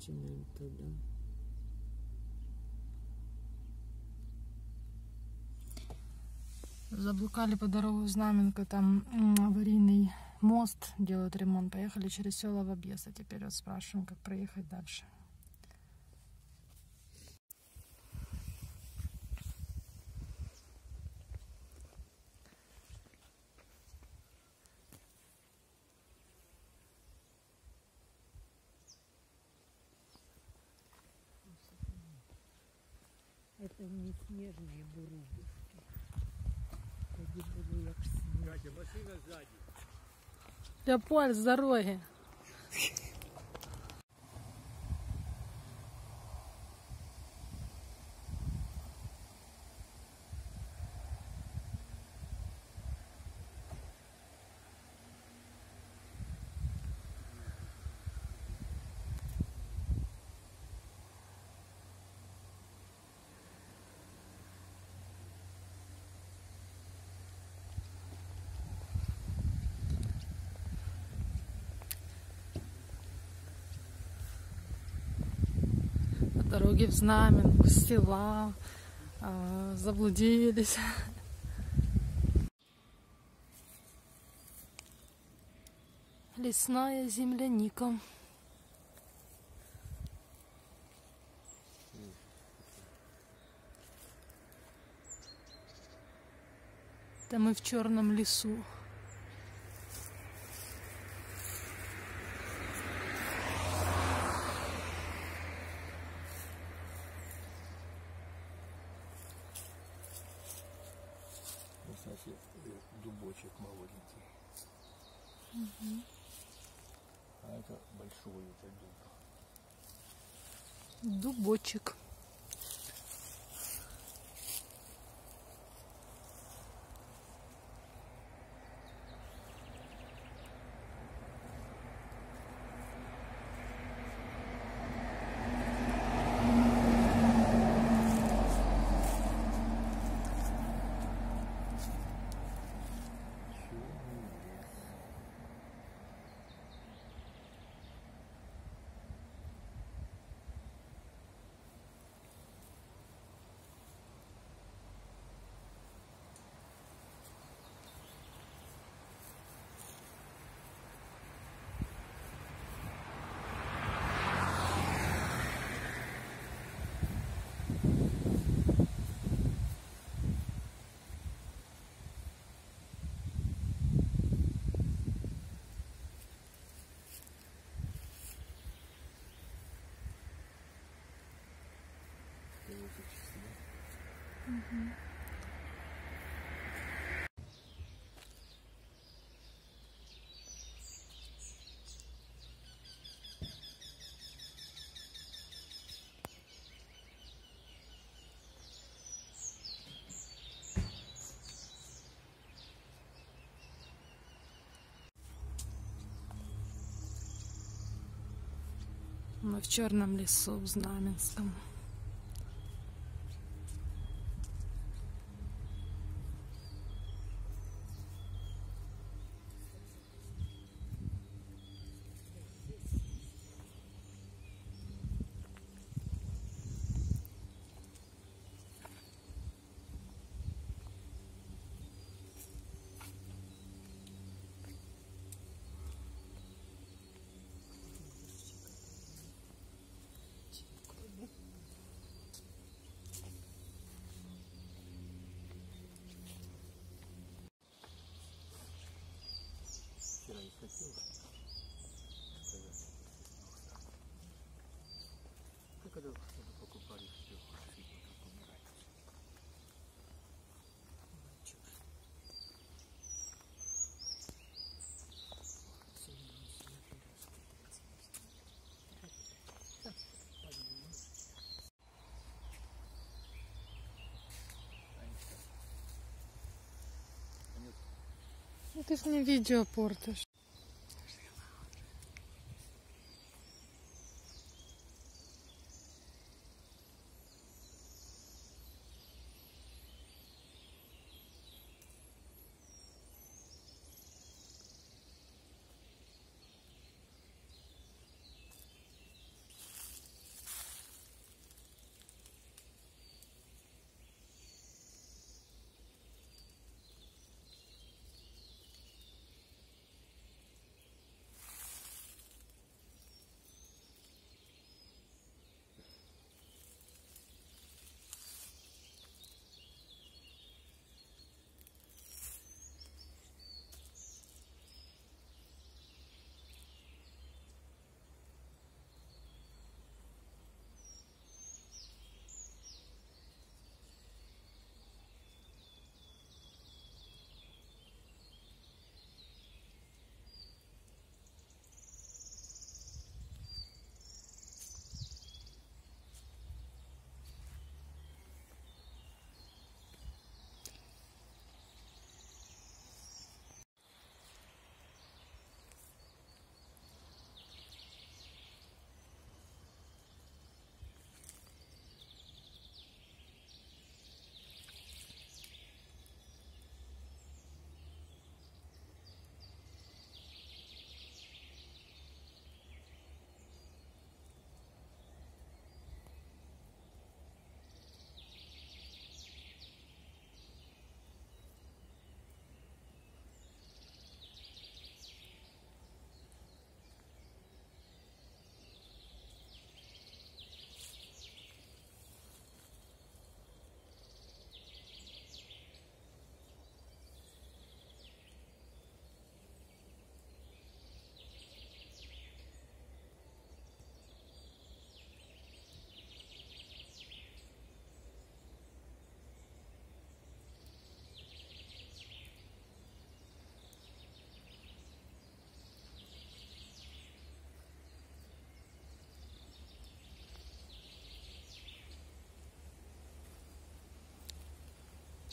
начинаем туда. Заблукали по дорогу Знаменка, там аварийный мост, делают ремонт. Поехали через села в объезд, а теперь вот спрашиваем, как проехать дальше. Это не снежные бурубушки. Тоді були як сніг. Катя, машина сзади. Леопольд, с дороги. Дороги в Знаменку, села, заблудились. Лесная земляника. Да мы в черном лесу. Значит, дубочек молоденький. А это большой, это дуб. Дубочек. Мы в черном лесу, в Знаменском. Вчера не хотел сказать. Как когда что-то покупали, все так умирать. Ну ты ж мне видео портишь.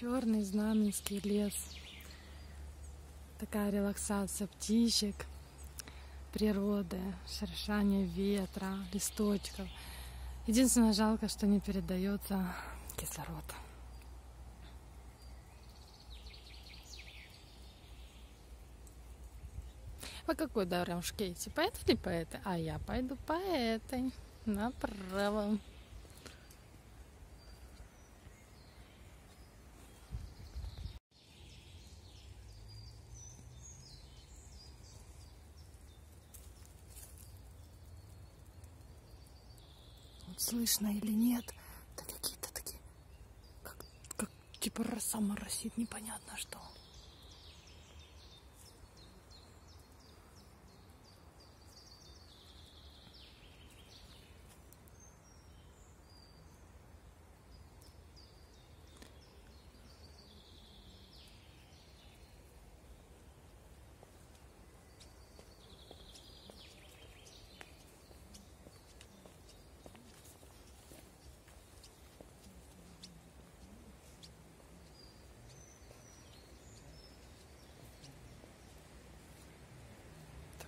Черный знаменский лес. Такая релаксация птичек, природы, шуршание ветра, листочков. Единственное, жалко, что не передается кислород. По какой дорожке идти? По этой или по этой? А я пойду по этой. Направо. Вот слышно или нет? Да какие-то такие, как типа роса моросит, непонятно что.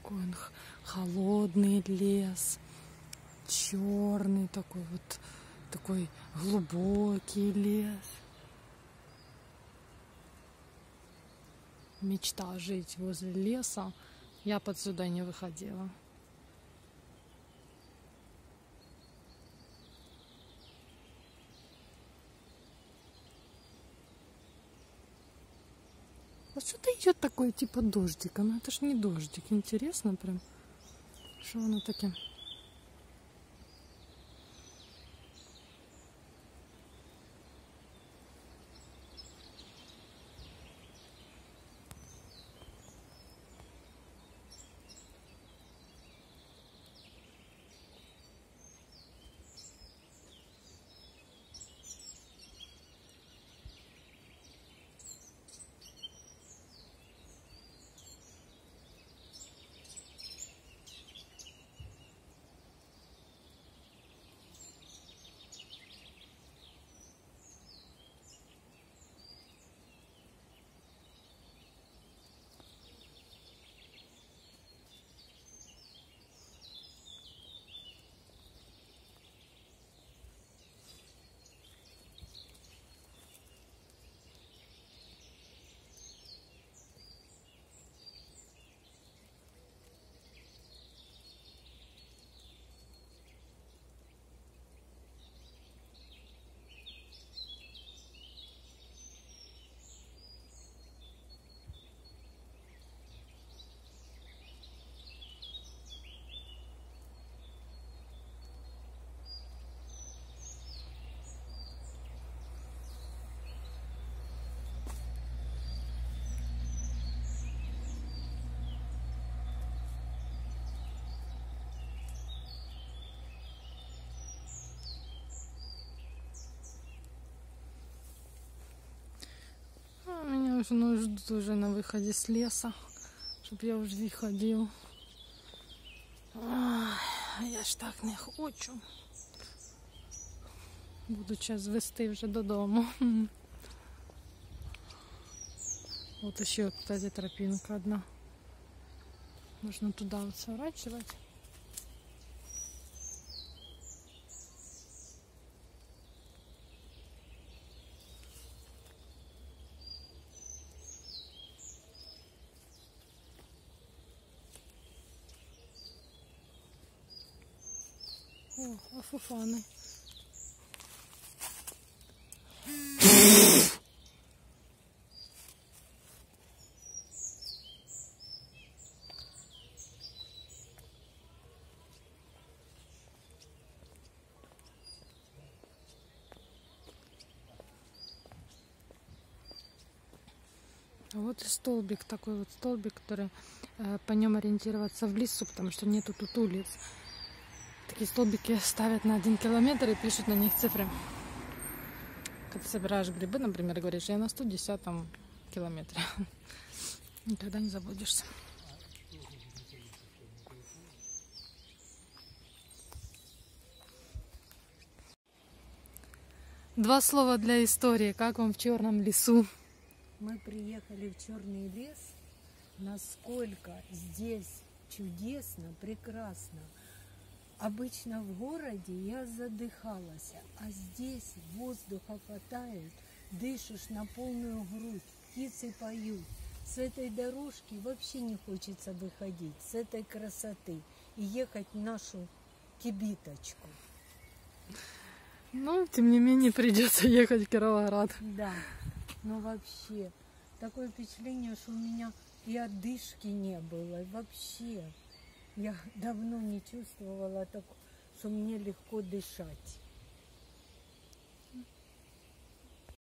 Такой он холодный лес, черный такой вот, такой глубокий лес. Мечта жить возле леса, я бы отсюда не выходила. Вот что-то идет такое типа дождика, но это ж не дождик, интересно прям, что оно таким. Меня уже ждут уже на выходе с леса, щоб я вже ходил. Я ж так не хочу. Буду час вести вже додому. Вот еще, кстати, тропинка одна. Можно туда вот сворачивать. О, афуфаны. А вот и столбик, такой вот столбик, который по нем ориентироваться в лесу, потому что нету тут улиц. Такие столбики ставят на 1 километр и пишут на них цифры. Когда собираешь грибы, например, говоришь, я на 110 километре. Никогда не заблудишься. 2 слова для истории. Как вам в Черном лесу? Мы приехали в Черный лес. Насколько здесь чудесно, прекрасно. Обычно в городе я задыхалась, а здесь воздуха хватает, дышишь на полную грудь, птицы поют. С этой дорожки вообще не хочется выходить, с этой красоты и ехать в нашу кибиточку. Ну, тем не менее, придется ехать в Кировоград. Да, но вообще такое впечатление, что у меня и одышки не было, и вообще я давно не чувствовала так, что мне легко дышать.